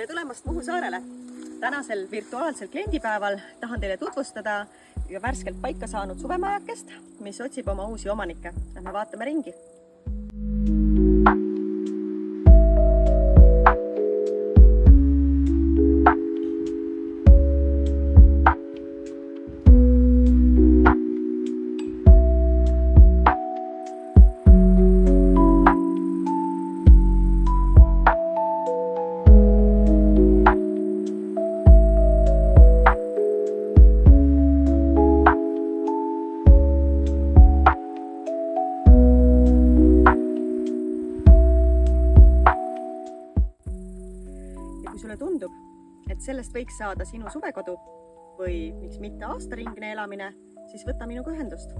tere tulemast Muhu saarele! Tänasel virtuaalsel kliendipäeval tahan teile tutvustada värskelt paika saanud suvemajakest, mis otsib oma uusi omanikke. Lähme vaatame ringi. Ja kui sulle tundub, et sellest võiks saada sinu suvekodu või miks mitte aastaringne elamine, siis võta minuga ühendust.